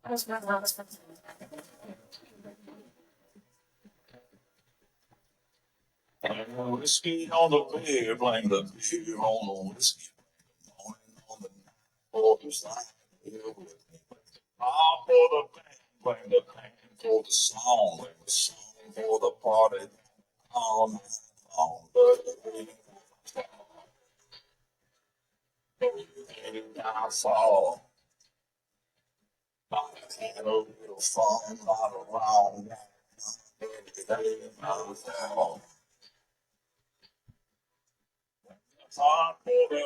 Whiskey on the beer, blame the beer on the whiskey. Morning on the night, for the sign, for the band, blame the band for the song, blame the song for the party. All night long, I fall. I had a little fun, not around. Heart for the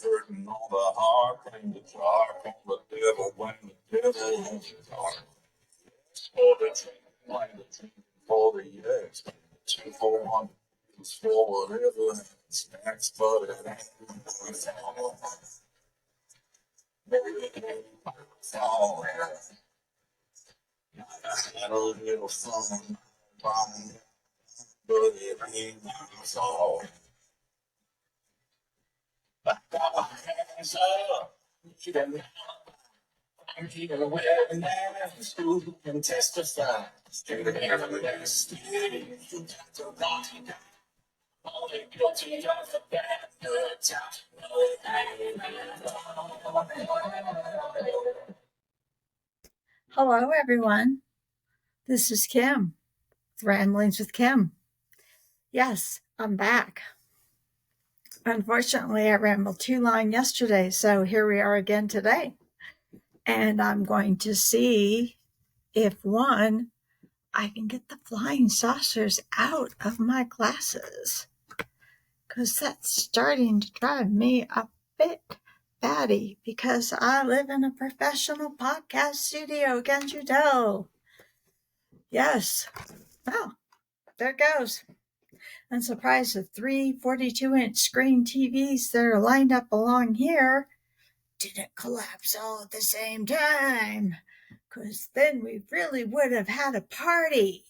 hurting on the heart, blame the dark on the devil, blame the devil on the heart. For the dream, blame the dream for the yes, 241 is for whatever happens next, but it ain't all. I had a little fun, but it ain't all. I got my hands up. I'm here with witness who can testify. Straight evidence. You got to lie. Only guilty of the bad good time. Hello, everyone. This is Kim, with Ramblings with Kim. Yes, I'm back. Unfortunately, I rambled too long yesterday, so here we are again today. And I'm going to see if, one, I can get the flying saucers out of my glasses, because that's starting to drive me a bit batty, because I live in a professional podcast studio, can't you tell? Yes. Well, there it goes. I'm surprised the 3 42-inch screen TVs that are lined up along here didn't collapse all at the same time, because then we really would have had a party.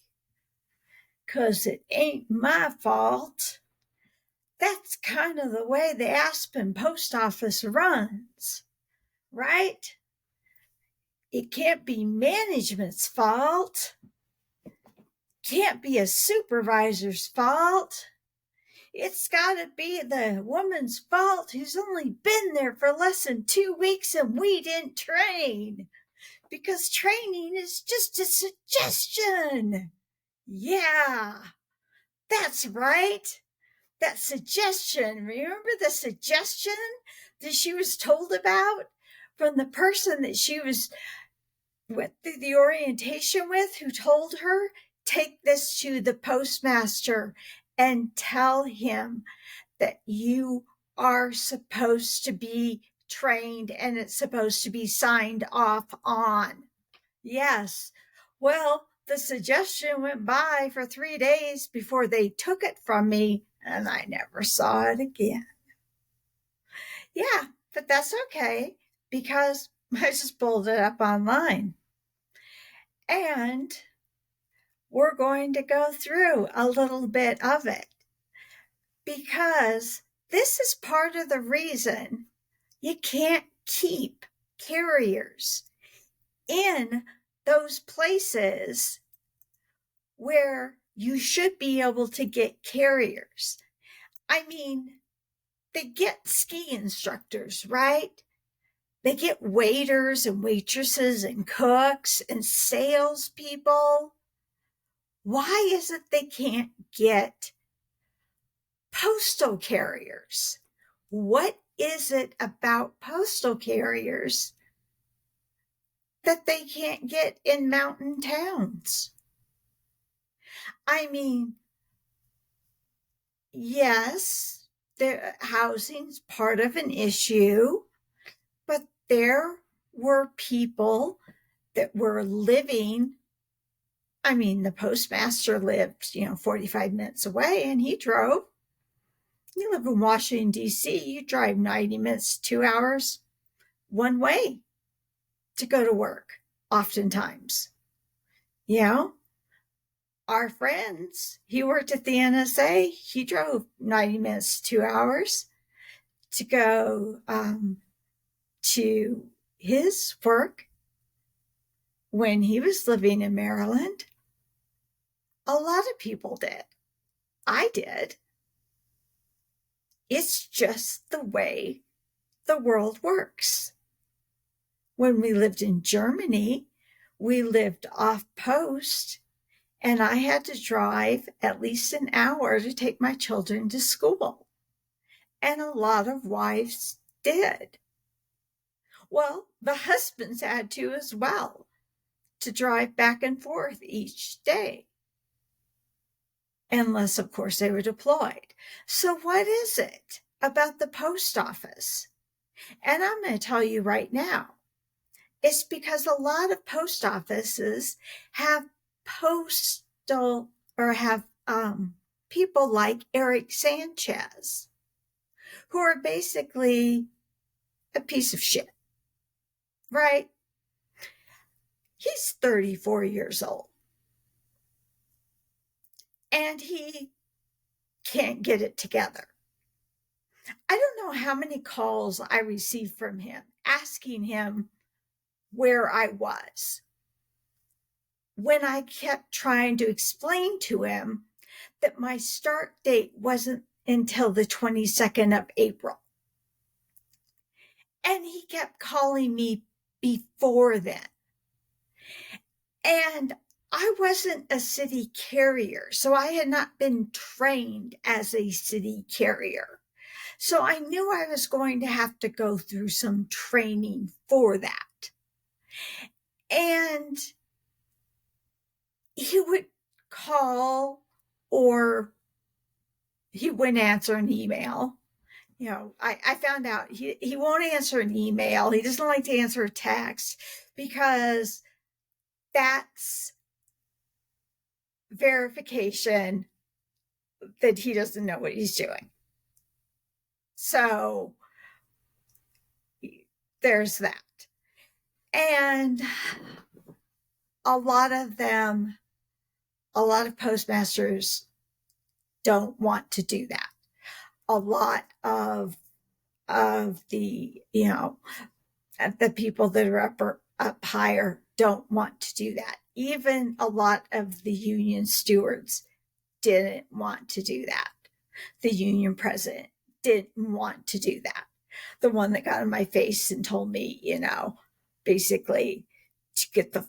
Because it ain't my fault. That's kind of the way the Aspen post office runs, right? It can't be management's fault. Can't be a supervisor's fault. It's got to be the woman's fault who's only been there for less than 2 weeks and we didn't train. Because training is just a suggestion. Yeah, that's right. That suggestion. Remember the suggestion that she was told about from the person that she was went through the orientation with, who told her, take this to the postmaster and tell him that you are supposed to be trained and it's supposed to be signed off on. Yes. Well, the suggestion went by for 3 days before they took it from me, and I never saw it again. Yeah, but that's okay, because I just pulled it up online. And we're going to go through a little bit of it, because this is part of the reason you can't keep carriers in those places where you should be able to get carriers. I mean, they get ski instructors, right? They get waiters and waitresses and cooks and salespeople. Why is it they can't get postal carriers? What is it about postal carriers that they can't get in mountain towns? I mean, yes, the housing's part of an issue, but there were people that were living. I mean, the postmaster lived, 45 minutes away, and he drove. You live in Washington, D.C., you drive 90 minutes, 2 hours one way to go to work, oftentimes. Our friends, he worked at the NSA. He drove 90 minutes, 2 hours to go to his work. when he was living in Maryland, a lot of people did. I did. It's just the way the world works. When we lived in Germany, we lived off post, and I had to drive at least an hour to take my children to school. And a lot of wives did. Well, the husbands had to as well, to drive back and forth each day. Unless, of course, they were deployed. So what is it about the post office? And I'm going to tell you right now, it's because a lot of post offices have postal or have people like Eric Sanchez, who are basically a piece of shit, right? He's 34 years old. And he can't get it together. I don't know how many calls I received from him asking him where I was, when I kept trying to explain to him that my start date wasn't until the 22nd of April. And he kept calling me before then. And I wasn't a city carrier, so I had not been trained as a city carrier. So I knew I was going to have to go through some training for that. And he would call, or he wouldn't answer an email. You know, I found out he won't answer an email. He doesn't like to answer a text because that's verification that he doesn't know what he's doing. So there's that. And a lot of postmasters don't want to do that. A lot of the, the people that are up higher don't want to do that. Even a lot of the union stewards didn't want to do that. The union president didn't want to do that. The one that got in my face and told me, basically to get the,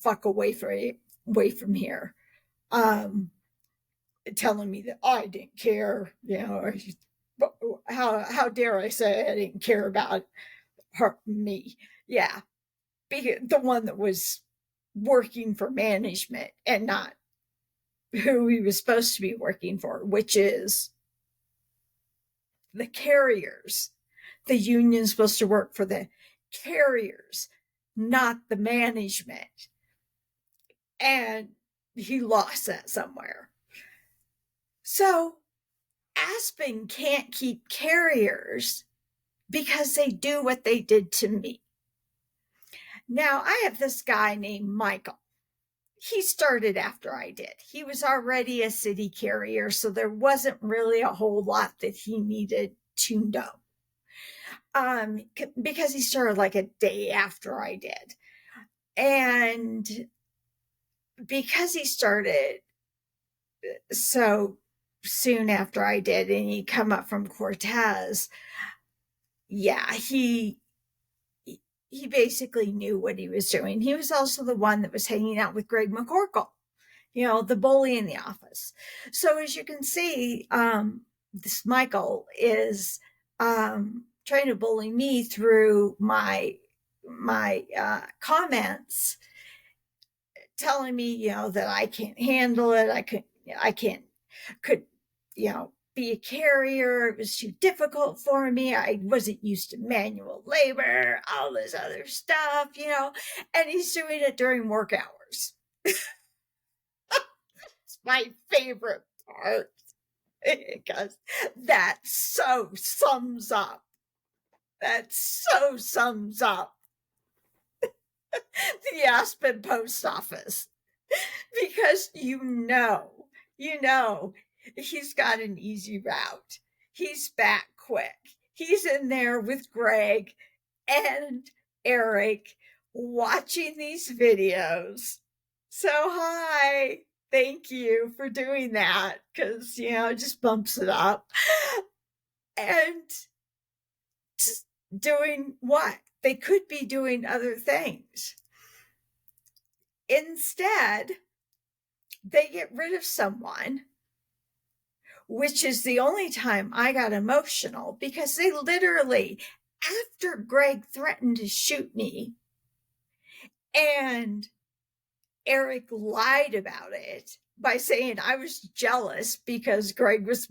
fuck away from here. Telling me that I didn't care, how dare I say I didn't care about me? Yeah, the one that was working for management and not who he was supposed to be working for, which is the carriers. The union's supposed to work for the carriers, not the management. And he lost that somewhere. So Aspen can't keep carriers because they do what they did to me. Now, I have this guy named Michael. He started after I did. He was already a city carrier, so there wasn't really a whole lot that he needed to know. Because he started like a day after I did. And because he started so soon after I did, and he come up from Cortez, yeah, he basically knew what he was doing. He was also the one that was hanging out with Gregg McCorkle, the bully in the office. So as you can see, this Michael is trying to bully me through my comments, telling me, that I can't handle it. I could be a carrier. It was too difficult for me. I wasn't used to manual labor, all this other stuff, and he's doing it during work hours. It's my favorite part because that so sums up the Aspen post office, because he's got an easy route. He's back quick. He's in there with Gregg and Eric watching these videos. So, hi. Thank you for doing that because, it just bumps it up. And just doing what? They could be doing other things. Instead, they get rid of someone, which is the only time I got emotional because they literally, after Gregg threatened to shoot me and Eric lied about it by saying I was jealous because Gregg was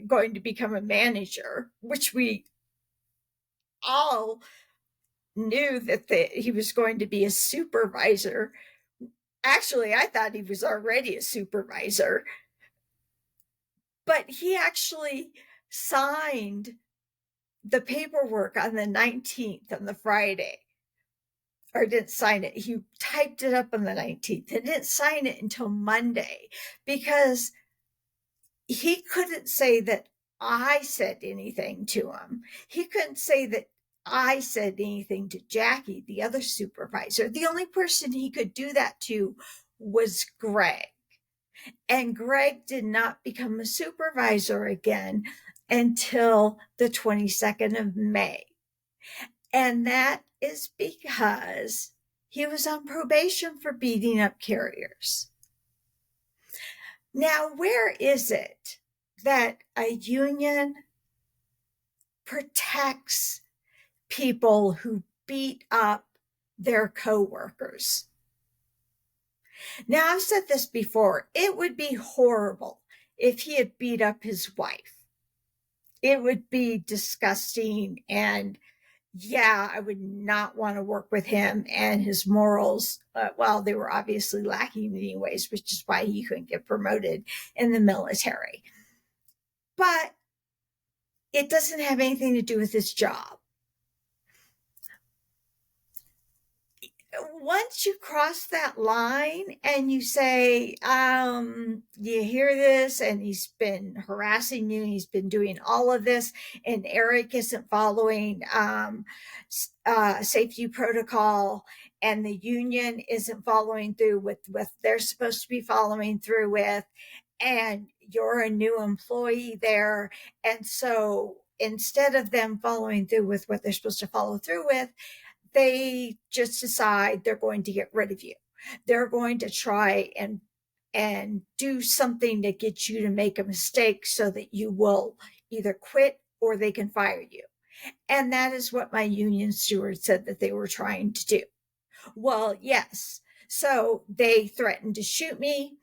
going to become a manager, which we all knew that he was going to be a supervisor. Actually, I thought he was already a supervisor. But he actually signed the paperwork on the 19th, on the Friday. Or didn't sign it. He typed it up on the 19th and didn't sign it until Monday because he couldn't say that I said anything to him. He couldn't say that I said anything to Jackie, the other supervisor. The only person he could do that to was Gregg. And Gregg did not become a supervisor again until the 22nd of May. And that is because he was on probation for beating up carriers. Now, where is it that a union protects people who beat up their coworkers? Now, I've said this before. It would be horrible if he had beat up his wife. It would be disgusting, and yeah, I would not want to work with him, and his morals, well, they were obviously lacking anyways, which is why he couldn't get promoted in the military. But it doesn't have anything to do with his job. Once you cross that line and you say, you hear this and he's been harassing you, he's been doing all of this, and Eric isn't following safety protocol, and the union isn't following through with what they're supposed to be following through with, and you're a new employee there. And so instead of them following through with what they're supposed to follow through with, they just decide they're going to get rid of you. They're going to try and do something to get you to make a mistake so that you will either quit or they can fire you. And that is what my union steward said that they were trying to do. Well, yes. So they threatened to shoot me,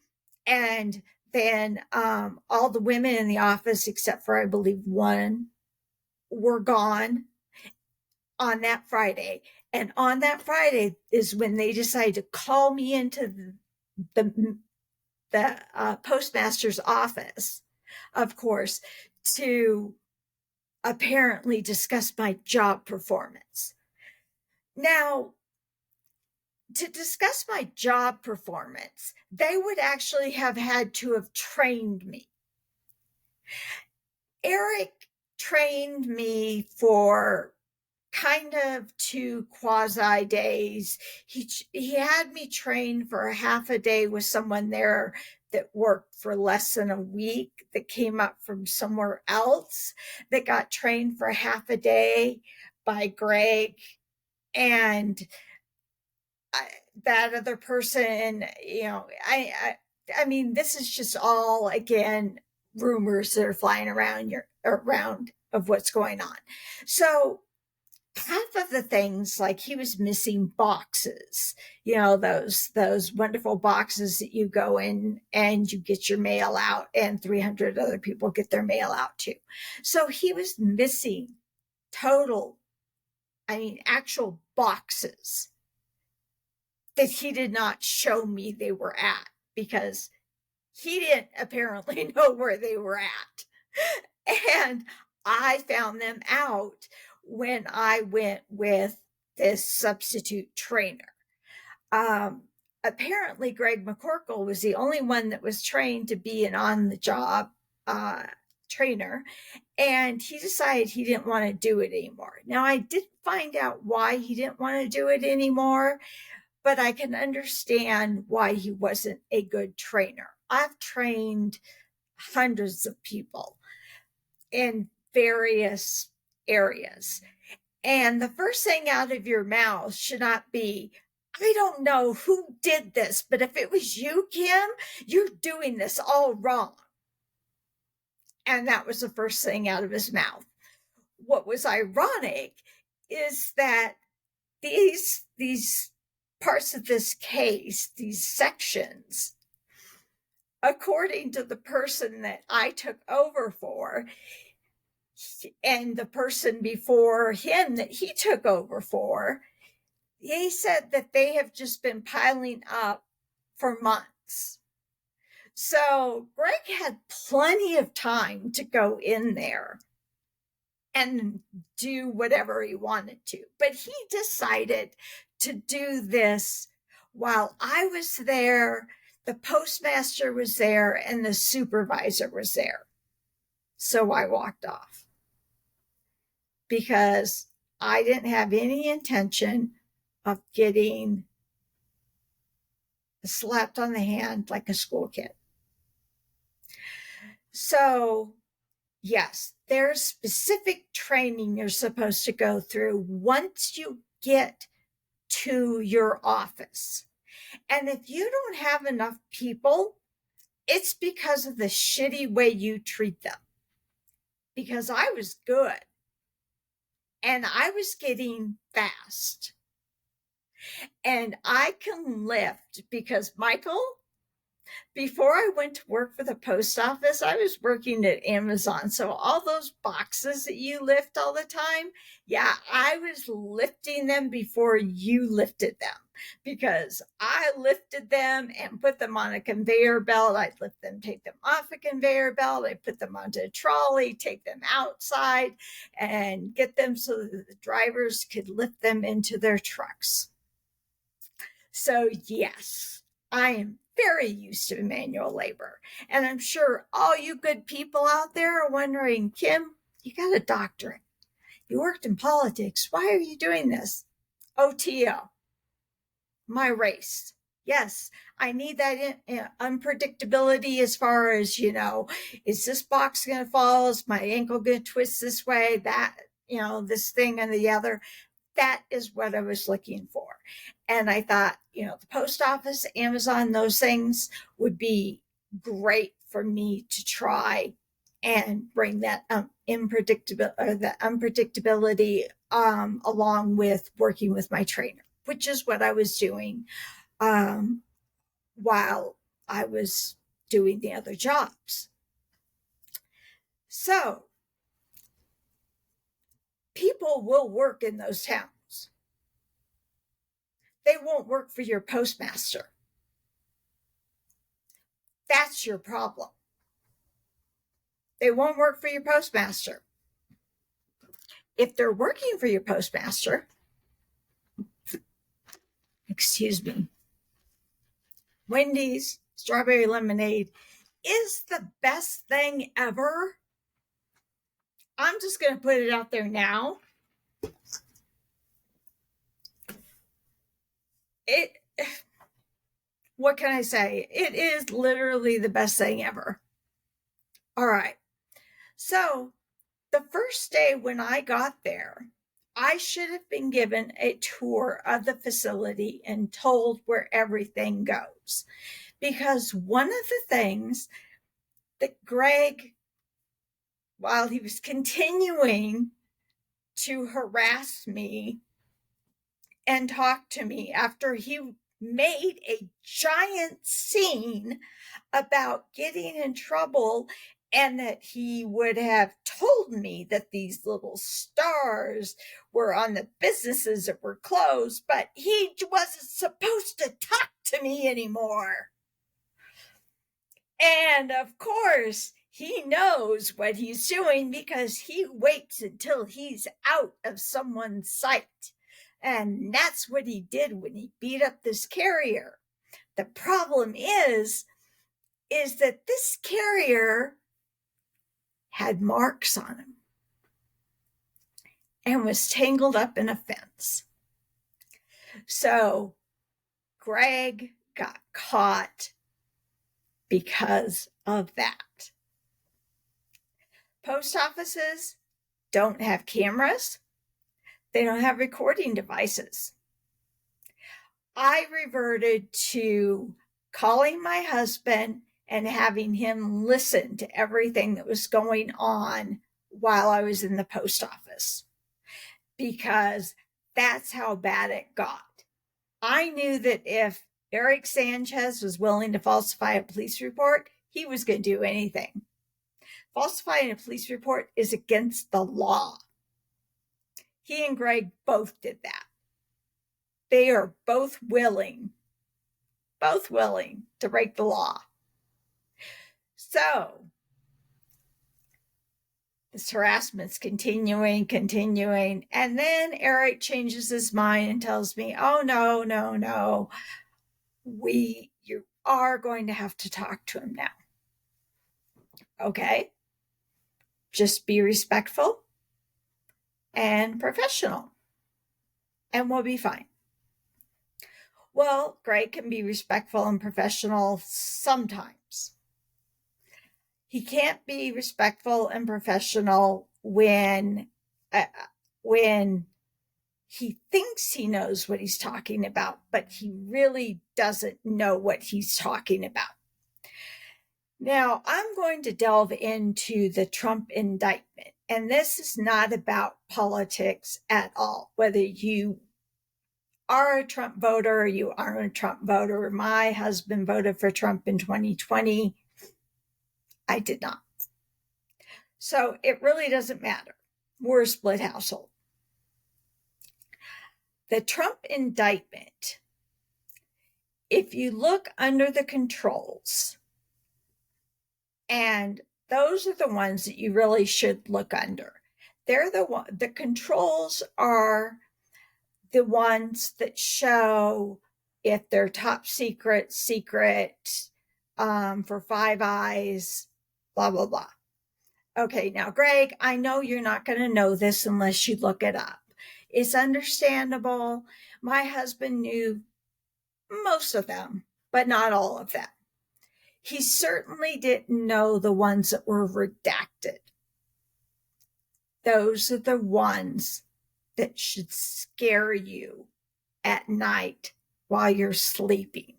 and then all the women in the office, except for I believe one, were gone on that Friday. And on that Friday is when they decided to call me into the postmaster's office, of course, to apparently discuss my job performance. Now, to discuss my job performance, they would actually have had to have trained me. Eric trained me for kind of 2 quasi days. He had me train for a half a day with someone there that worked for less than a week, that came up from somewhere else, that got trained for half a day by Gregg. And that other person, I mean, this is just all, again, rumors that are flying around of what's going on. So half of the things, like he was missing boxes, those wonderful boxes that you go in and you get your mail out, and 300 other people get their mail out too. So he was missing actual boxes that he did not show me they were at, because he didn't apparently know where they were at. And I found them out when I went with this substitute trainer. Apparently, Gregg McCorkle was the only one that was trained to be an on-the-job trainer, and he decided he didn't want to do it anymore. Now, I did find out why he didn't want to do it anymore, but I can understand why he wasn't a good trainer. I've trained hundreds of people in various areas. And the first thing out of your mouth should not be, I don't know who did this, but if it was you, Kim, you're doing this all wrong. And that was the first thing out of his mouth. What was ironic is that these parts of this case, these sections, according to the person that I took over for, and the person before him that he took over for, he said that they have just been piling up for months. So Gregg had plenty of time to go in there and do whatever he wanted to. But he decided to do this while I was there, the postmaster was there, and the supervisor was there. So I walked off because I didn't have any intention of getting slapped on the hand like a school kid. So, yes, there's specific training you're supposed to go through once you get to your office. And if you don't have enough people, it's because of the shitty way you treat them. Because I was good. And I was getting fast. And I can lift because, Michael, before I went to work for the post office, I was working at Amazon. So all those boxes that you lift all the time, yeah, I was lifting them before you lifted them, because I lifted them and put them on a conveyor belt. I'd lift them, take them off a conveyor belt. I'd put them onto a trolley, take them outside, and get them so that the drivers could lift them into their trucks. So yes, I am very used to manual labor. And I'm sure all you good people out there are wondering, Kim, you got a doctorate. You worked in politics. Why are you doing this? OTO, my race. Yes, I need that unpredictability as far as, is this box going to fall? Is my ankle going to twist this way? That, this thing and the other. That is what I was looking for. And I thought, the post office, Amazon, those things would be great for me to try and bring that unpredictability along with working with my trainer, which is what I was doing while I was doing the other jobs. So people will work in those towns. They won't work for your postmaster. That's your problem. They won't work for your postmaster. If they're working for your postmaster, excuse me, Wendy's strawberry lemonade is the best thing ever. I'm just going to put it out there now. What can I say? It is literally the best thing ever. All right. So the first day when I got there, I should have been given a tour of the facility and told where everything goes. Because one of the things that Gregg, while he was continuing to harass me and talk to me after he made a giant scene about getting in trouble, and that he would have told me that these little stars were on the businesses that were closed, but he wasn't supposed to talk to me anymore. And of course, he knows what he's doing because he waits until he's out of someone's sight. And that's what he did when he beat up this carrier. The problem is that this carrier had marks on him and was tangled up in a fence. So Gregg got caught because of that. Post offices don't have cameras. They don't have recording devices. I reverted to calling my husband and having him listen to everything that was going on while I was in the post office, because that's how bad it got. I knew that if Eric Sanchez was willing to falsify a police report, he was going to do anything. Falsifying a police report is against the law. He and Gregg both did that. They are both willing to break the law. So this harassment's continuing. And then Eric changes his mind and tells me, oh, no. You are going to have to talk to him now. Okay. Just be respectful and professional, and we'll be fine. Well, Gregg can be respectful and professional sometimes. He can't be respectful and professional when he thinks he knows what he's talking about, but he really doesn't know what he's talking about. Now, I'm going to delve into the Trump indictment, and this is not about politics at all, whether you are a Trump voter or you aren't a Trump voter. My husband voted for Trump in 2020. I did not. So it really doesn't matter. We're a split household. The Trump indictment, if you look under the controls, and those are the ones that you really should look under. The controls are the ones that show if they're top secret, for 5 eyes, blah, blah, blah. Okay, now, Gregg, I know you're not going to know this unless you look it up. It's understandable. My husband knew most of them, but not all of them. He certainly didn't know the ones that were redacted. Those are the ones that should scare you at night while you're sleeping,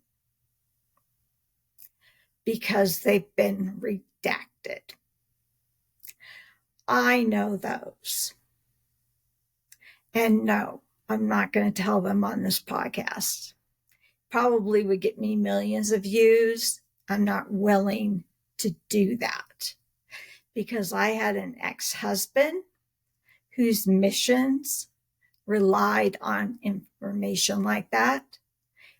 because they've been redacted. I know those. And no, I'm not going to tell them on this podcast. Probably would get me millions of views. I'm not willing to do that, because I had an ex-husband whose missions relied on information like that.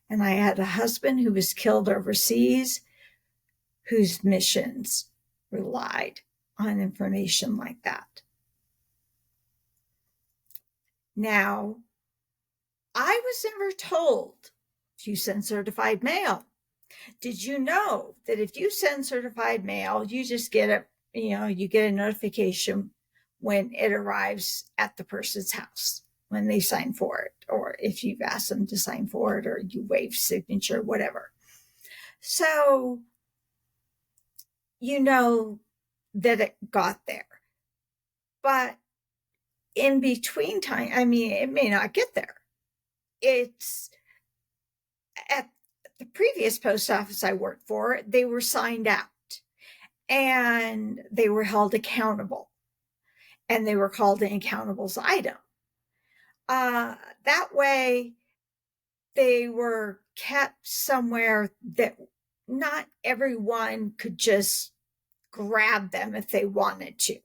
And I had a husband who was killed overseas whose missions relied on information like that. Now, I was never told if you send certified mail. Did you know that if you send certified mail, you just get you get a notification when it arrives at the person's house, when they sign for it, or if you've asked them to sign for it, or you waive signature, whatever. So, you know that it got there. But in between time, it may not get there. It's at the previous post office I worked for, they were signed out and they were held accountable, and they were called an accountables item. That way they were kept somewhere that not everyone could just grab them if they wanted to.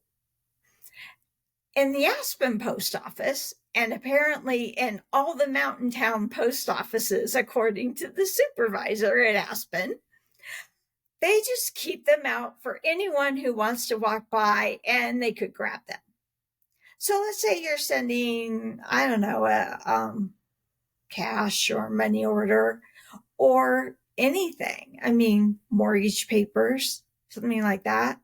In the Aspen post office, and apparently in all the mountain town post offices, according to the supervisor at Aspen, they just keep them out for anyone who wants to walk by and they could grab them. So let's say you're sending, cash or money order or anything. Mortgage papers, something like that.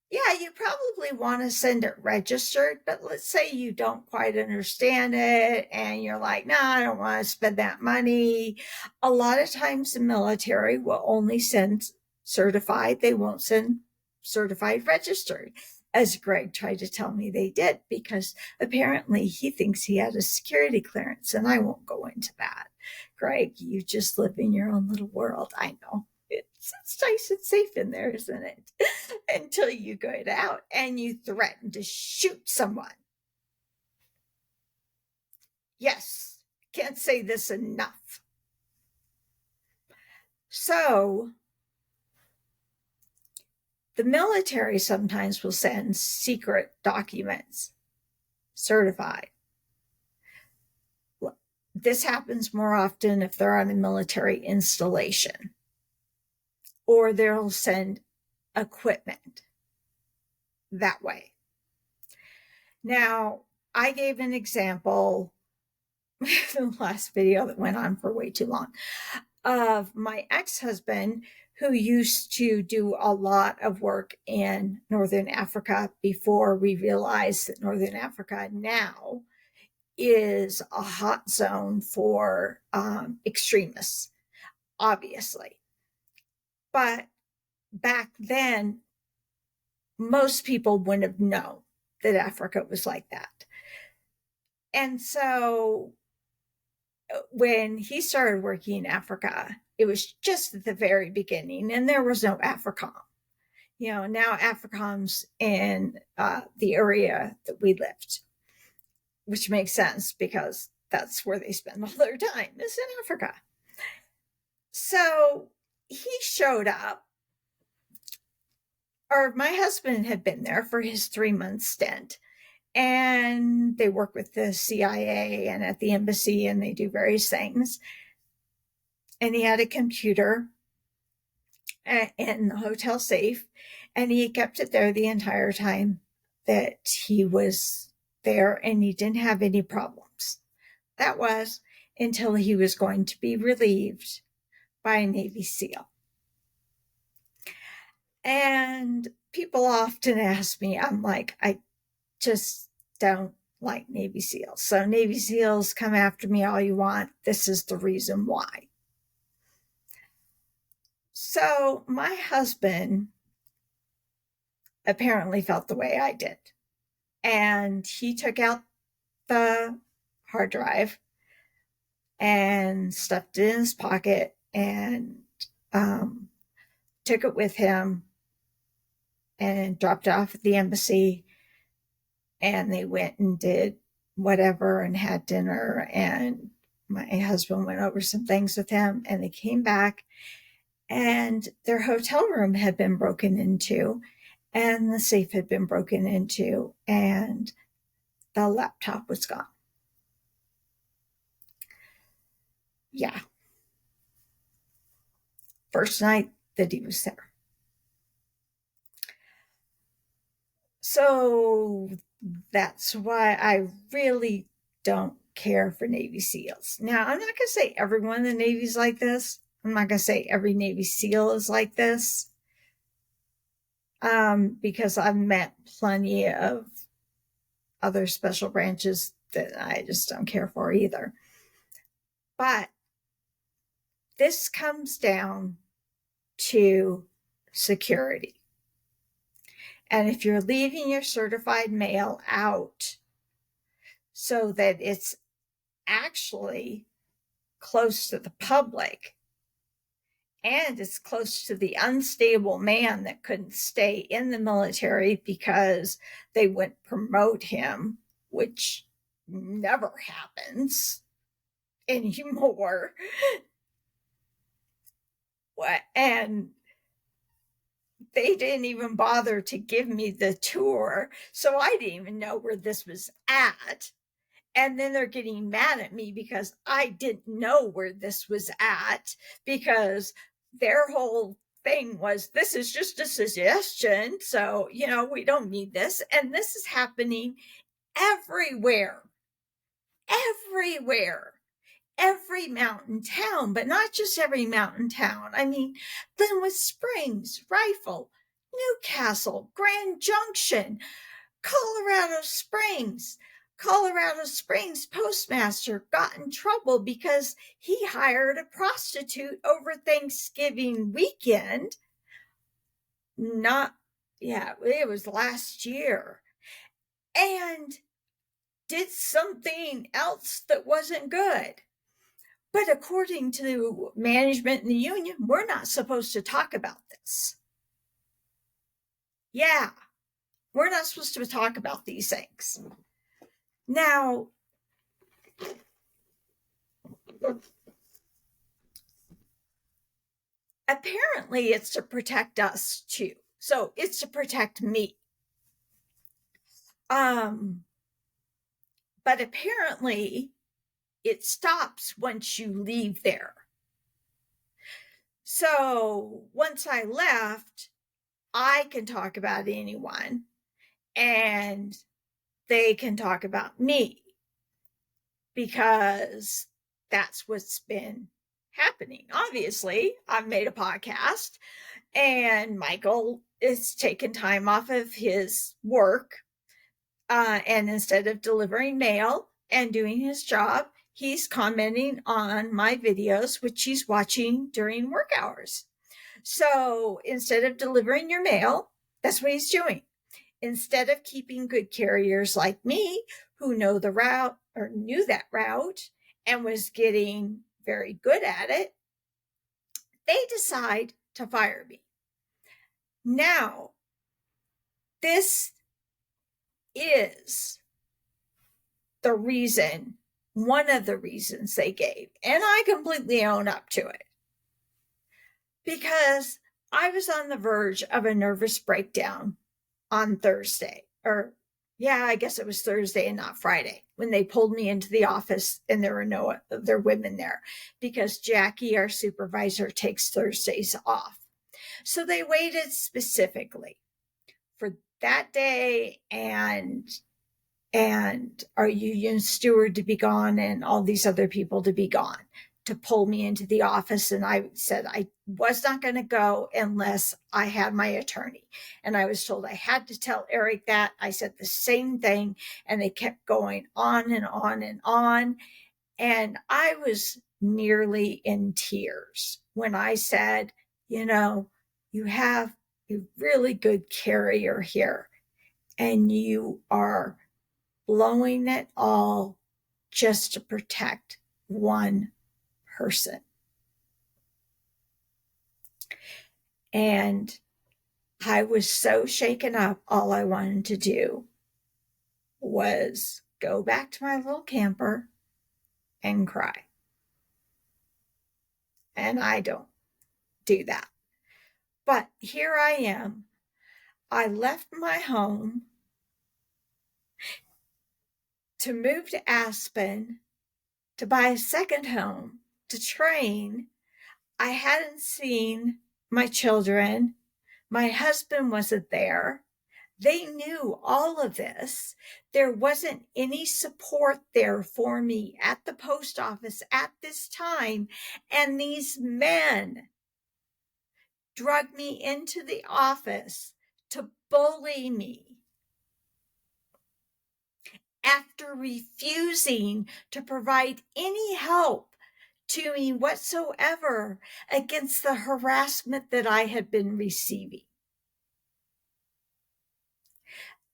Yeah, you probably want to send it registered, but let's say you don't quite understand it and you're like, nah, I don't want to spend that money. A lot of times the military will only send certified, they won't send certified registered, as Greg tried to tell me they did, because apparently he thinks he had a security clearance, and I won't go into that. Greg, you just live in your own little world. I know. It's nice and safe in there, isn't it? Until you get out and you threaten to shoot someone. Yes, can't say this enough. So, the military sometimes will send secret documents, certified. This happens more often if they're on a military installation, or they'll send equipment that way. Now, I gave an example in the last video that went on for way too long of my ex-husband who used to do a lot of work in Northern Africa before we realized that Northern Africa now is a hot zone for extremists, obviously. But back then, most people wouldn't have known that Africa was like that. And so when he started working in Africa, it was just at the very beginning, and there was no AFRICOM. Now AFRICOM's in the area that we lived, which makes sense because that's where they spend all their time, is in Africa. So he showed up, or my husband had been there for his 3-month stint, and they work with the CIA and at the embassy, and they do various things. And he had a computer in the hotel safe, and he kept it there the entire time that he was there, and he didn't have any problems. That was until he was going to be relieved by a Navy SEAL. And people often ask me, I'm like, I just don't like Navy SEALs. So Navy SEALs, come after me all you want. This is the reason why. So my husband apparently felt the way I did. And he took out the hard drive and stuffed it in his pocket and took it with him and dropped it off at the embassy. And they went and did whatever and had dinner. And my husband went over some things with him, and they came back, and their hotel room had been broken into, and the safe had been broken into, and the laptop was gone. Yeah. First night that he was there. So that's why I really don't care for Navy SEALs. Now, I'm not going to say everyone in the Navy's like this. I'm not going to say every Navy SEAL is like this. Because I've met plenty of other special branches that I just don't care for either. But this comes down to security. And if you're leaving your certified mail out so that it's actually close to the public, and it's close to the unstable man that couldn't stay in the military because they wouldn't promote him, which never happens anymore. And they didn't even bother to give me the tour, so I didn't even know where this was at. And then they're getting mad at me because I didn't know where this was at, because their whole thing was, this is just a suggestion, so we don't need this. And this is happening everywhere, every mountain town, but not just every mountain town. I mean, Glenwood Springs, Rifle, Newcastle, Grand Junction, Colorado Springs. Colorado Springs postmaster got in trouble because he hired a prostitute over Thanksgiving weekend. It was last year. And did something else that wasn't good. But according to management in the union, we're not supposed to talk about this. Yeah, we're not supposed to talk about these things. Now, apparently it's to protect us too. So it's to protect me. But apparently it stops once you leave there. So once I left, I can talk about anyone and they can talk about me because that's what's been happening. Obviously, I've made a podcast and Michael is taking time off of his work. And instead of delivering mail and doing his job, he's commenting on my videos, which he's watching during work hours. So instead of delivering your mail, that's what he's doing. Instead of keeping good carriers like me who know the route or knew that route and was getting very good at it, they decide to fire me. Now, this is the reason, one of the reasons they gave, and I completely own up to it. Because I was on the verge of a nervous breakdown on Thursday, I guess it was Thursday and not Friday, when they pulled me into the office and there were no other women there because Jackie, our supervisor, takes Thursdays off. So they waited specifically for that day and our union steward to be gone and all these other people to be gone to pull me into the office. And I said I was not going to go unless I had my attorney. And I was told I had to tell Eric that. I said the same thing, and they kept going on and on and on. And I was nearly in tears when I said, you have a really good carrier here, and you are blowing it all just to protect one person. And I was so shaken up, all I wanted to do was go back to my little camper and cry. And I don't do that. But here I am. I left my home to move to Aspen, to buy a second home, to train. I hadn't seen my children. My husband wasn't there. They knew all of this. There wasn't any support there for me at the post office at this time. And these men drug me into the office to bully me after refusing to provide any help to me whatsoever against the harassment that I had been receiving.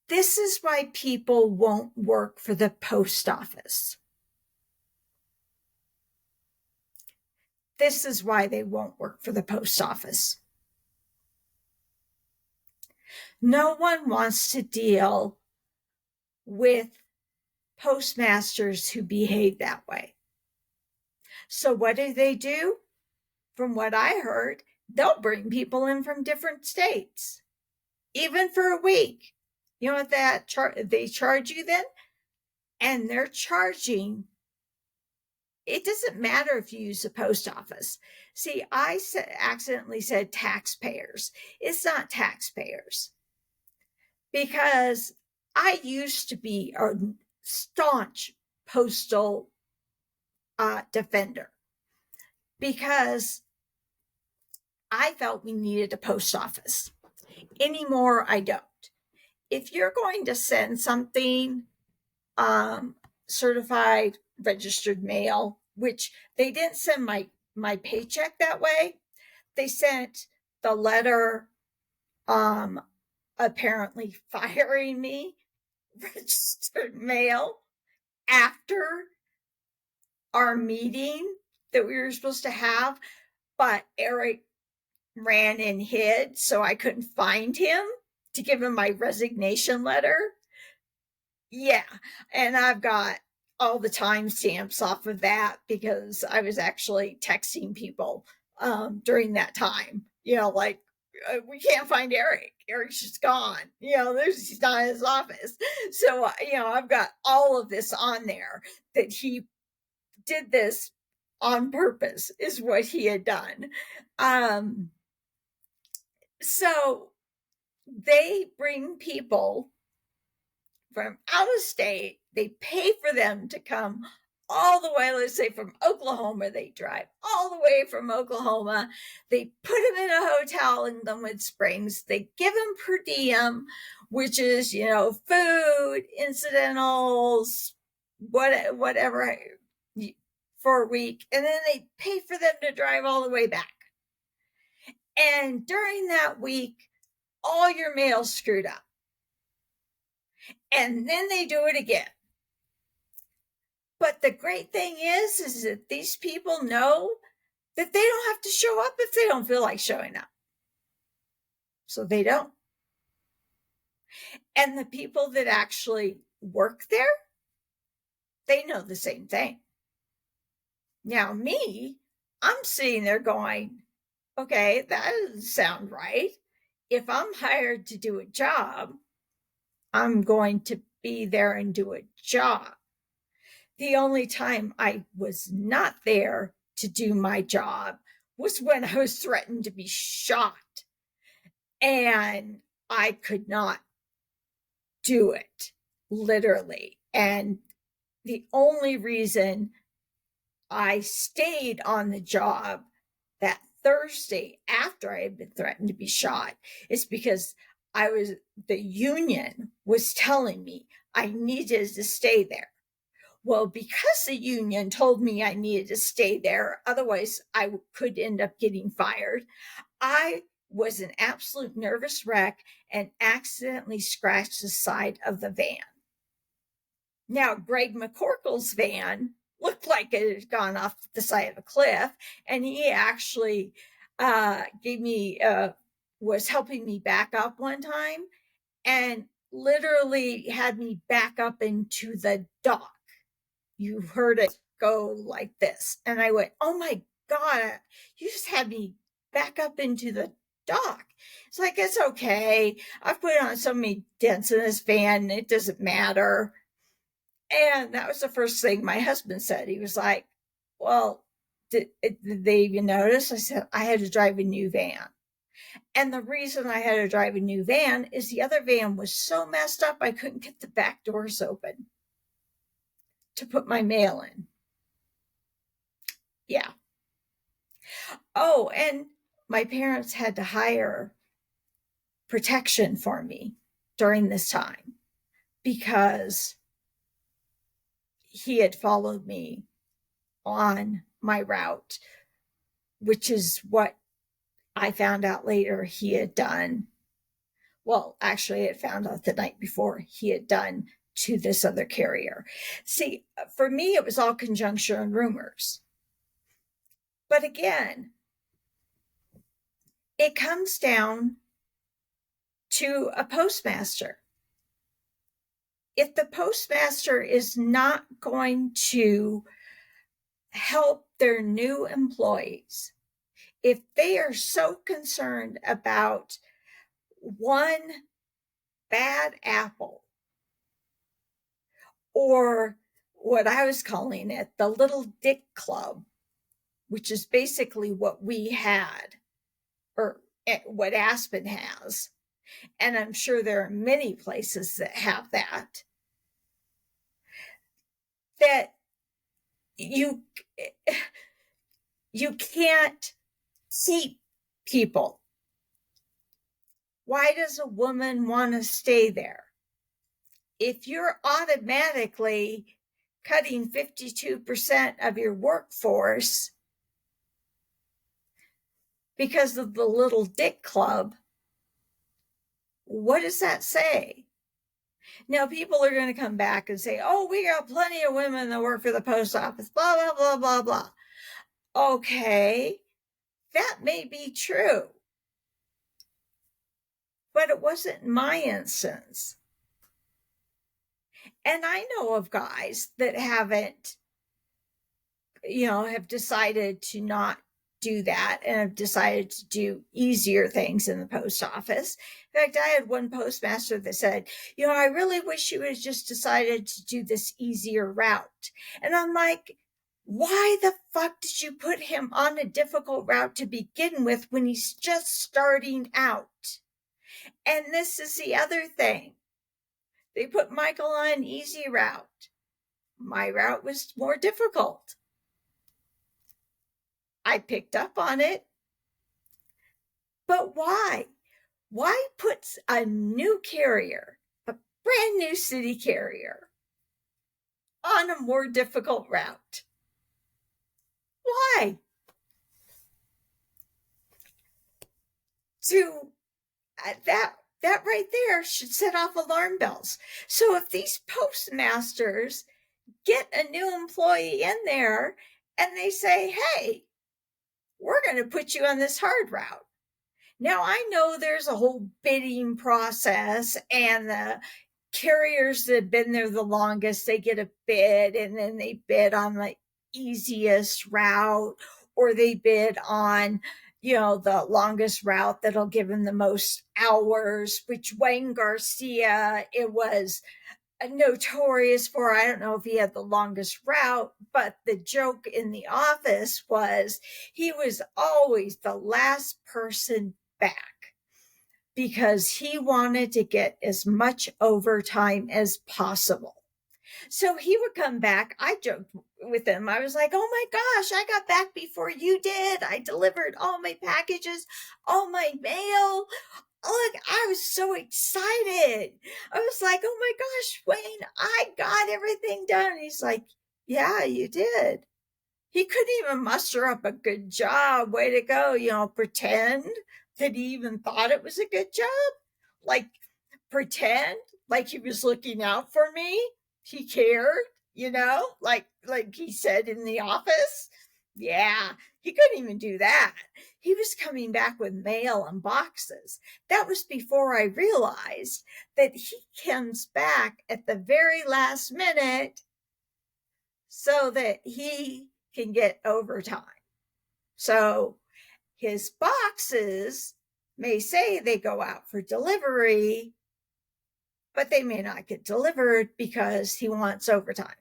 This is why people won't work for the post office. This is why they won't work for the post office. No one wants to deal with postmasters who behave that way. So what do? From what I heard, they'll bring people in from different states, even for a week. You know what they charge you then? And they're charging. It doesn't matter if you use the post office. See, I accidentally said taxpayers. It's not taxpayers. Because I used to be a staunch postal defender. Because I felt we needed a post office. Anymore, I don't. If you're going to send something certified registered mail, which they didn't send my paycheck that way, they sent the letter apparently firing me registered mail after our meeting that we were supposed to have, but Eric ran and hid, so I couldn't find him to give him my resignation letter. Yeah, and I've got all the timestamps off of that because I was actually texting people during that time. Like, we can't find Eric. Eric's just gone. He's not in his office. So, I've got all of this on there that he did this on purpose, is what he had done. So they bring people from out of state. They pay for them to come all the way, let's say from Oklahoma. They drive all the way from Oklahoma. They put them in a hotel in Glenwood Springs. They give them per diem, which is, food, incidentals, whatever, for a week. And then they pay for them to drive all the way back. And during that week, all your mail's screwed up. And then they do it again. But the great thing is that these people know that they don't have to show up if they don't feel like showing up. So they don't. And the people that actually work there, they know the same thing. Now, me, I'm sitting there going, okay, that doesn't sound right. If I'm hired to do a job, I'm going to be there and do a job. The only time I was not there to do my job was when I was threatened to be shot. And I could not do it, literally. And the only reason I stayed on the job that Thursday after I had been threatened to be shot is because the union was telling me I needed to stay there. Well, because the union told me I needed to stay there, otherwise I could end up getting fired, I was an absolute nervous wreck and accidentally scratched the side of the van. Now, Gregg McCorkle's van looked like it had gone off the side of a cliff, and he actually was helping me back up one time and literally had me back up into the dock. You heard it go like this. And I went, oh my God, you just had me back up into the dock. It's like, it's okay. I've put on so many dents in this van, it doesn't matter. And that was the first thing my husband said. He was like, well, did they even notice? I said, I had to drive a new van. And the reason I had to drive a new van is the other van was so messed up, I couldn't get the back doors open to put my mail in. Yeah. Oh, and my parents had to hire protection for me during this time because he had followed me on my route, which is what I found out later he had done. Well, actually, I had found out the night before he had done to this other carrier. See, for me, it was all conjecture and rumors. But again, it comes down to a postmaster. If the postmaster is not going to help their new employees, if they are so concerned about one bad apple, or what I was calling it, the Little Dick Club, which is basically what we had, or what Aspen has, and I'm sure there are many places that have that you can't keep people. Why does a woman want to stay there? If you're automatically cutting 52% of your workforce because of the little dick club, what does that say? Now, people are going to come back and say, oh, we got plenty of women that work for the post office, blah, blah, blah, blah, blah. Okay, that may be true, but it wasn't my instance. And I know of guys that haven't, have decided to not do that and have decided to do easier things in the post office. In fact, I had one postmaster that said, I really wish you had just decided to do this easier route. And I'm like, why the fuck did you put him on a difficult route to begin with when he's just starting out? And this is the other thing. They put Michael on an easy route. My route was more difficult. I picked up on it. But why? Why put a new carrier, a brand new city carrier, on a more difficult route? Why? That right there should set off alarm bells. So if these postmasters get a new employee in there and they say, hey, we're going to put you on this hard route. Now, I know there's a whole bidding process, and the carriers that have been there the longest, they get a bid, and then they bid on the easiest route, or they bid on the longest route that'll give them the most hours, which Wayne Garcia, it was notorious for. I don't know if he had the longest route, but the joke in the office was he was always the last person back because he wanted to get as much overtime as possible. So he would come back. I joked with him. I was like, oh my gosh, I got back before you did. I delivered all my packages, all my mail. Look, I was so excited. I was like, oh my gosh, Wayne, I got everything done. He's like, yeah, you did. He couldn't even muster up a good job. Way to go. Pretend that he even thought it was a good job. Like, pretend like he was looking out for me. He cared, like he said in the office. Yeah, he couldn't even do that. He was coming back with mail and boxes. That was before I realized that he comes back at the very last minute so that he can get overtime. So his boxes may say they go out for delivery, but they may not get delivered because he wants overtime.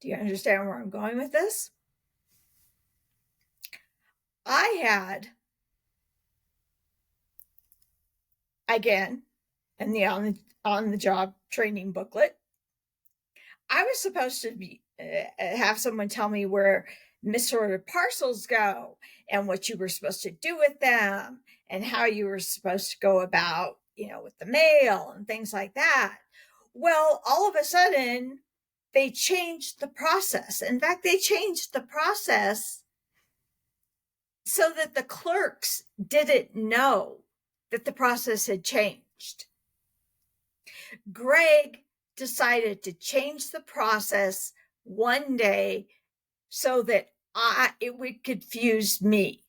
Do you understand where I'm going with this? I had, again, in the on the job training booklet, I was supposed to be have someone tell me where misordered parcels go and what you were supposed to do with them and how you were supposed to go about, with the mail and things like that. Well, all of a sudden, they changed the process. In fact, they changed the process so that the clerks didn't know that the process had changed. Gregg decided to change the process one day so that it would confuse me.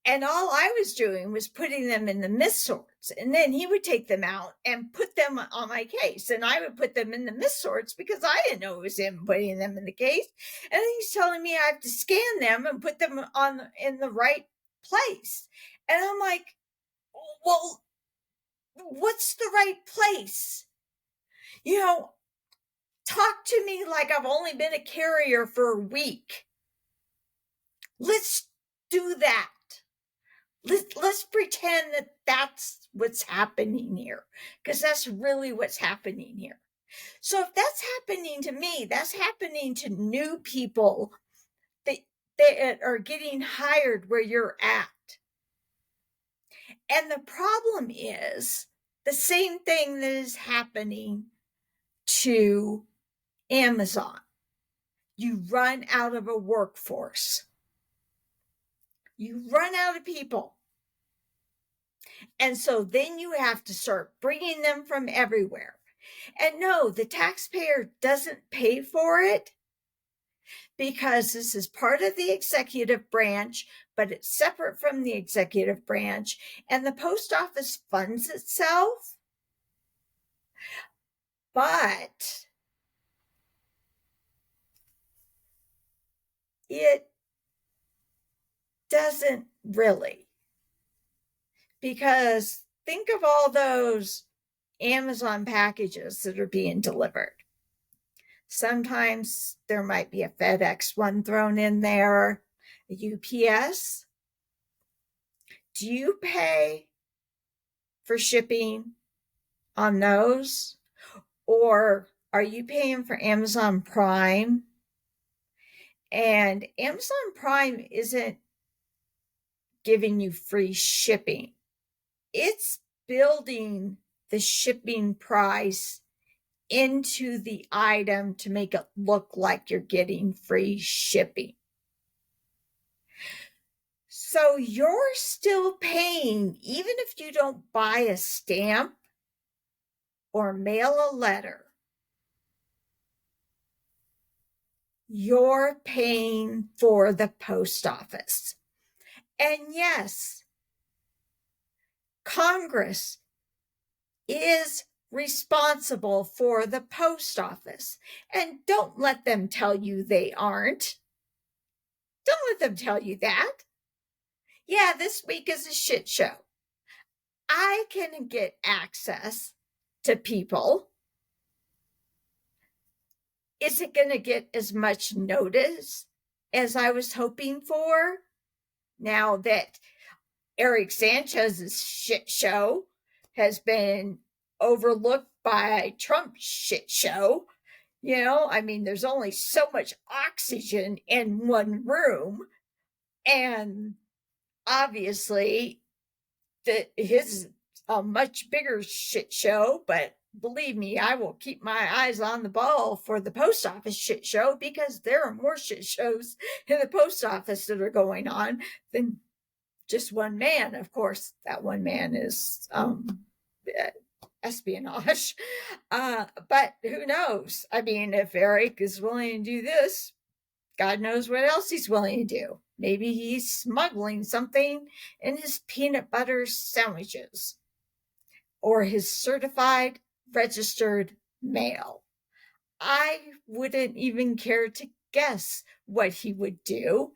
And all I was doing was putting them in the missorts. And then he would take them out and put them on my case. And I would put them in the missorts because I didn't know it was him putting them in the case. And then he's telling me I have to scan them and put them in the right place. And I'm like, well, what's the right place? Talk to me like I've only been a carrier for a week. Let's do that. Let's pretend that that's what's happening here, because that's really what's happening here. So if that's happening to me, that's happening to new people that are getting hired where you're at. And the problem is the same thing that is happening to Amazon. You run out of a workforce. You run out of people. And so then you have to start bringing them from everywhere. And no, the taxpayer doesn't pay for it because this is part of the executive branch, but it's separate from the executive branch. And the post office funds itself. But it doesn't really. Because think of all those Amazon packages that are being delivered. Sometimes there might be a FedEx one thrown in there, a UPS. Do you pay for shipping on those? Or are you paying for Amazon Prime? And Amazon Prime isn't giving you free shipping. It's building the shipping price into the item to make it look like you're getting free shipping. So you're still paying, even if you don't buy a stamp or mail a letter, you're paying for the post office. And yes, Congress is responsible for the post office. And don't let them tell you they aren't. Don't let them tell you that. Yeah, this week is a shit show. I can get access to people. Is it going to get as much notice as I was hoping for? Now that Eric Sanchez's shit show has been overlooked by Trump's shit show. You know, I mean, there's only so much oxygen in one room. And obviously, his a much bigger shit show. But believe me, I will keep my eyes on the ball for the post office shit show, because there are more shit shows in the post office that are going on than just one man. Of course, that one man is espionage. But who knows? I mean, if Eric is willing to do this, God knows what else he's willing to do. Maybe he's smuggling something in his peanut butter sandwiches or his certified registered mail. I wouldn't even care to guess what he would do,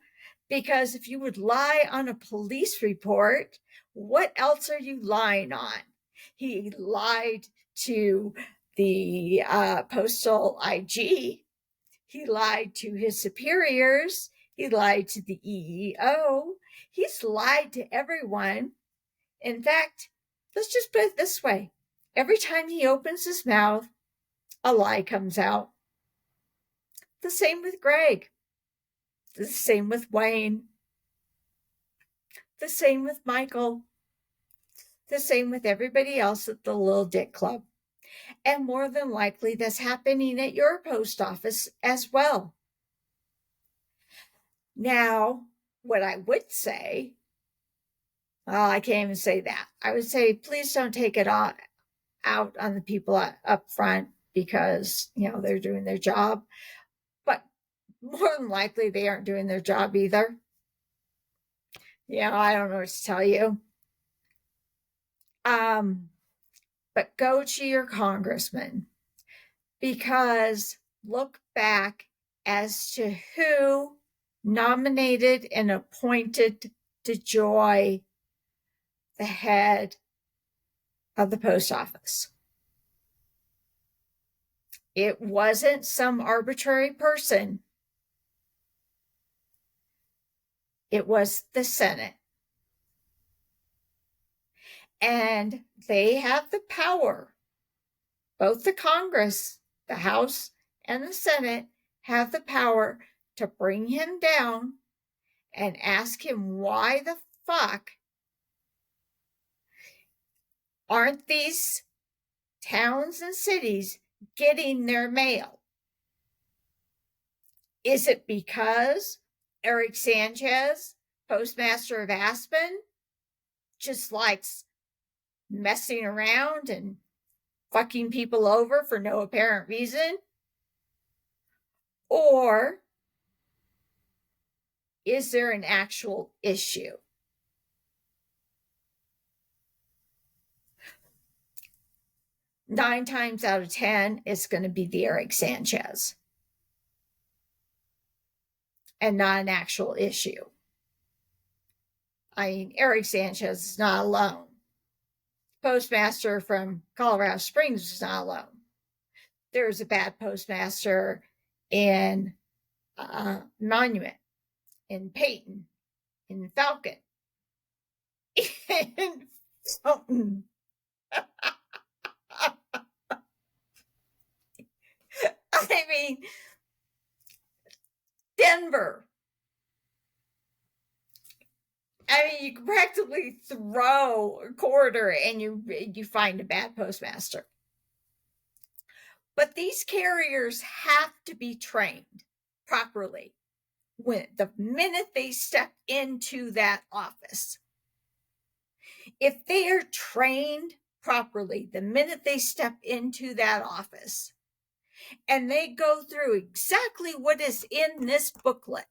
because if you would lie on a police report, what else are you lying on? He lied to the postal IG. He lied to his superiors. He lied to the EEO. He's lied to everyone. In fact, let's just put it this way. Every time he opens his mouth, a lie comes out. The same with Gregg. The same with Wayne. The same with Michael. The same with everybody else at the Little Dick Club. And more than likely, that's happening at your post office as well. Now, what I would say, well, I can't even say that. I would say, please don't take it out on the people up front, because, you know, they're doing their job. But more than likely, they aren't doing their job either. You know, I don't know what to tell you. But go to your congressman, because look back as to who nominated and appointed DeJoy the head of the post office. It wasn't some arbitrary person. It was the Senate. And they have the power. Both the Congress, the House, and the Senate have the power to bring him down and ask him why the fuck aren't these towns and cities getting their mail? Is it because Eric Sanchez, postmaster of Aspen, just likes messing around and fucking people over for no apparent reason? Or is there an actual issue? Nine times out of 10, it's going to be the Eric Sanchez and not an actual issue. I mean, Eric Sanchez is not alone. Postmaster from Colorado Springs is not alone. There's a bad postmaster in Monument, in Peyton, in Falcon, in Fulton. I mean, Denver. I mean, you can practically throw a quarter and you find a bad postmaster. But these carriers have to be trained properly when the minute they step into that office. If they are trained properly the minute they step into that office and they go through exactly what is in this booklet,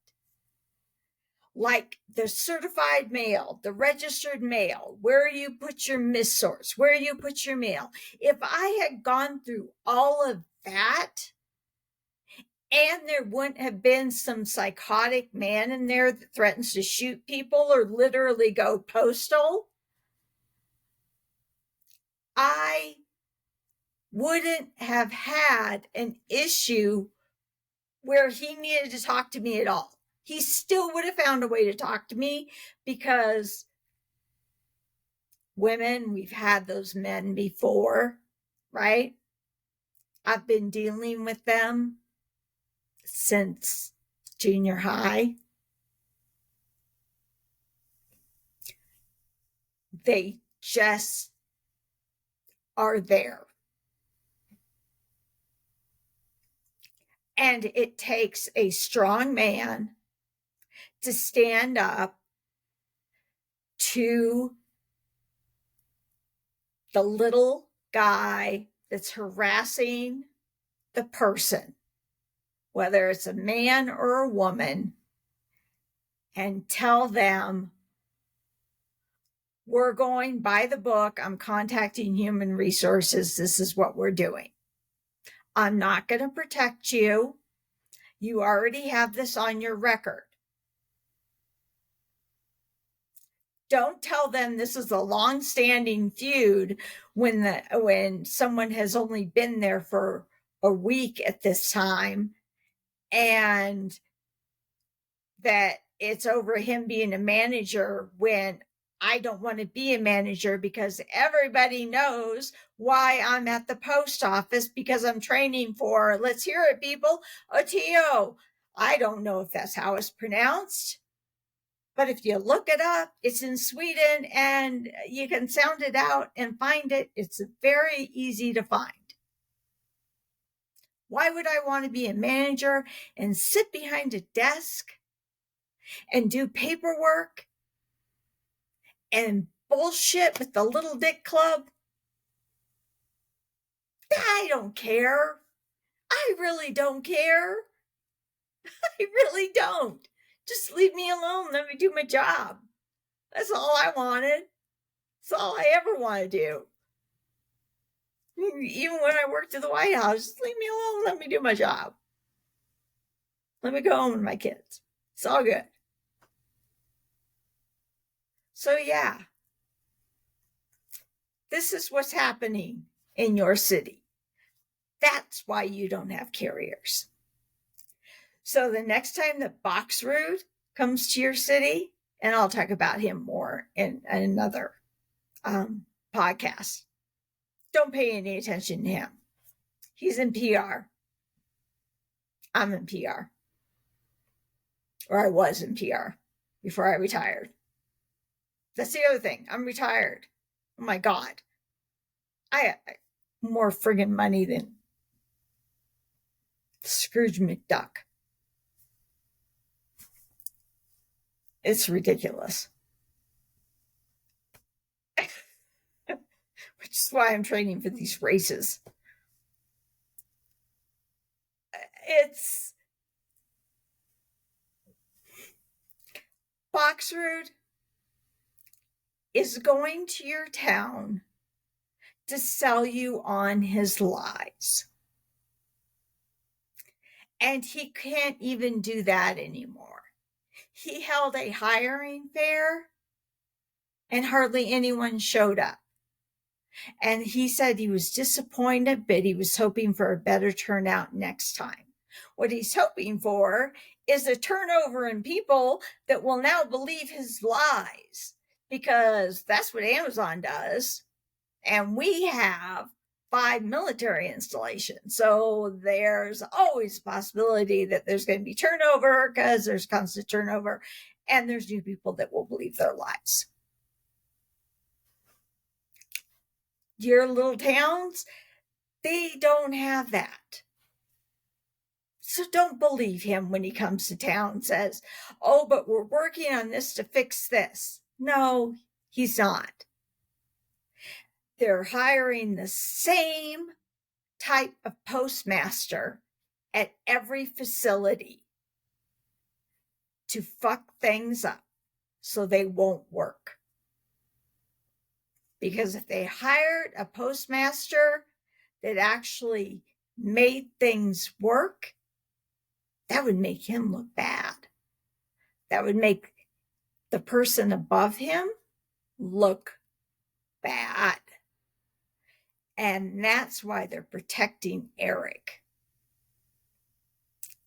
like the certified mail, the registered mail, where you put your missource, where you put your mail. If I had gone through all of that, and there wouldn't have been some psychotic man in there that threatens to shoot people or literally go postal, I wouldn't have had an issue where he needed to talk to me at all. He still would have found a way to talk to me because women, we've had those men before, right? I've been dealing with them since junior high. They just are there. And it takes a strong man to stand up to the little guy that's harassing the person, whether it's a man or a woman, and tell them, we're going by the book. I'm contacting human resources. This is what we're doing. I'm not going to protect you. You already have this on your record. Don't tell them this is a long-standing feud when someone has only been there for a week at this time, and that it's over him being a manager when I don't want to be a manager because everybody knows why I'm at the post office, because I'm training for, let's hear it, people, a TO. I don't know if that's how it's pronounced, but if you look it up, it's in Sweden and you can sound it out and find it. It's very easy to find. Why would I want to be a manager and sit behind a desk and do paperwork and bullshit with the Little Dick Club? I don't care. I really don't care. I really don't. Just leave me alone. Let me do my job. That's all I wanted. That's all I ever want to do. Even when I worked at the White House, just leave me alone. Let me do my job. Let me go home with my kids. It's all good. So yeah, this is what's happening in your city. That's why you don't have carriers. So the next time that Boxroot comes to your city, and I'll talk about him more in another podcast, don't pay any attention to him. He's in PR. I'm in PR. Or I was in PR. before I retired. That's the other thing. I'm retired. Oh my God. I more friggin' money than Scrooge McDuck. It's ridiculous. Which is why I'm training for these races. It's Boxroot is going to your town to sell you on his lies. And he can't even do that anymore. He held a hiring fair and hardly anyone showed up. And he said he was disappointed, but he was hoping for a better turnout next time. What he's hoping for is a turnover in people that will now believe his lies, because that's what Amazon does. And we have 5 military installations. So there's always a possibility that there's going to be turnover, because there's constant turnover, and there's new people that will believe their lies. Your little towns, they don't have that. So don't believe him when he comes to town and says, oh, but we're working on this to fix this. No, he's not. They're hiring the same type of postmaster at every facility to fuck things up so they won't work. Because if they hired a postmaster that actually made things work, that would make him look bad. That would make the person above him look bad. And that's why they're protecting Eric.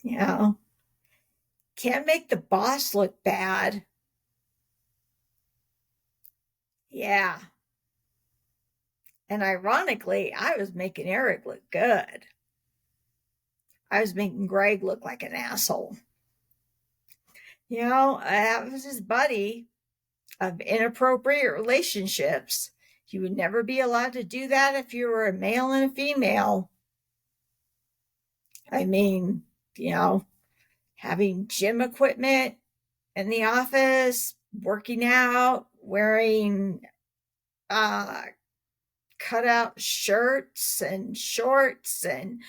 You know, can't make the boss look bad. Yeah. And ironically, I was making Eric look good. I was making Gregg look like an asshole. You know, that was his buddy of inappropriate relationships. You would never be allowed to do that if you were a male and a female. I mean, you know, having gym equipment in the office, working out, wearing cutout shirts and shorts, and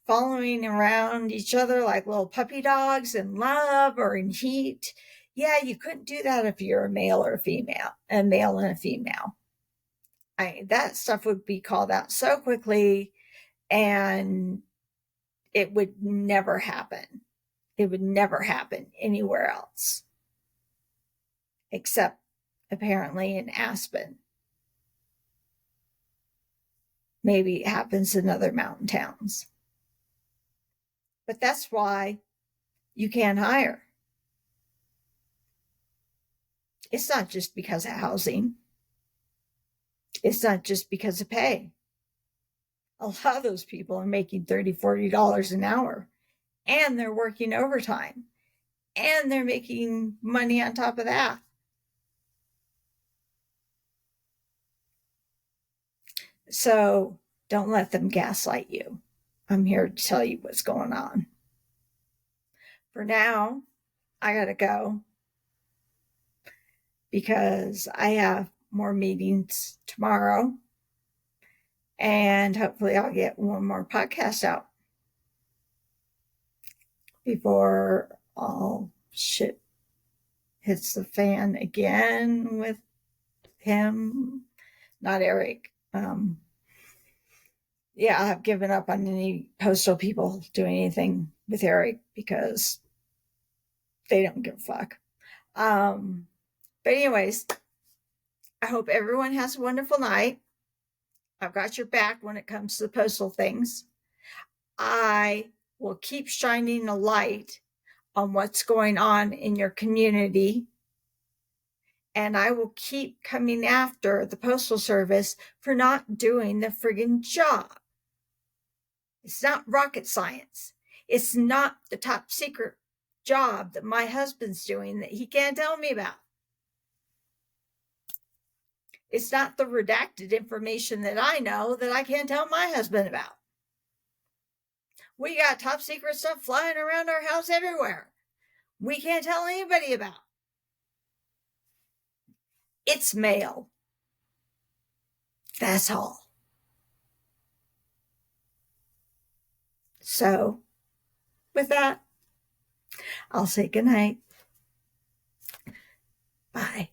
following around each other like little puppy dogs in love or in heat. Yeah, you couldn't do that if you're a male or a female, a male and a female. That stuff would be called out so quickly, and it would never happen. It would never happen anywhere else, except apparently in Aspen. Maybe it happens in other mountain towns. But that's why you can't hire. It's not just because of housing. It's not just because of pay. A lot of those people are making $30, $40 an hour, and they're working overtime, and they're making money on top of that. So don't let them gaslight you. I'm here to tell you what's going on. For now, I gotta go because I have more meetings tomorrow, and hopefully I'll get one more podcast out before all shit hits the fan again with him. Not Eric. Yeah, I've given up on any postal people doing anything with Eric because they don't give a fuck. But anyways, I hope everyone has a wonderful night. I've got your back when it comes to the postal things. I will keep shining a light on what's going on in your community. And I will keep coming after the Postal Service for not doing the friggin' job. It's not rocket science. It's not the top secret job that my husband's doing that he can't tell me about. It's not the redacted information that I know that I can't tell my husband about. We got top secret stuff flying around our house everywhere. We can't tell anybody about. It's mail. That's all. So, with that, I'll say goodnight. Bye.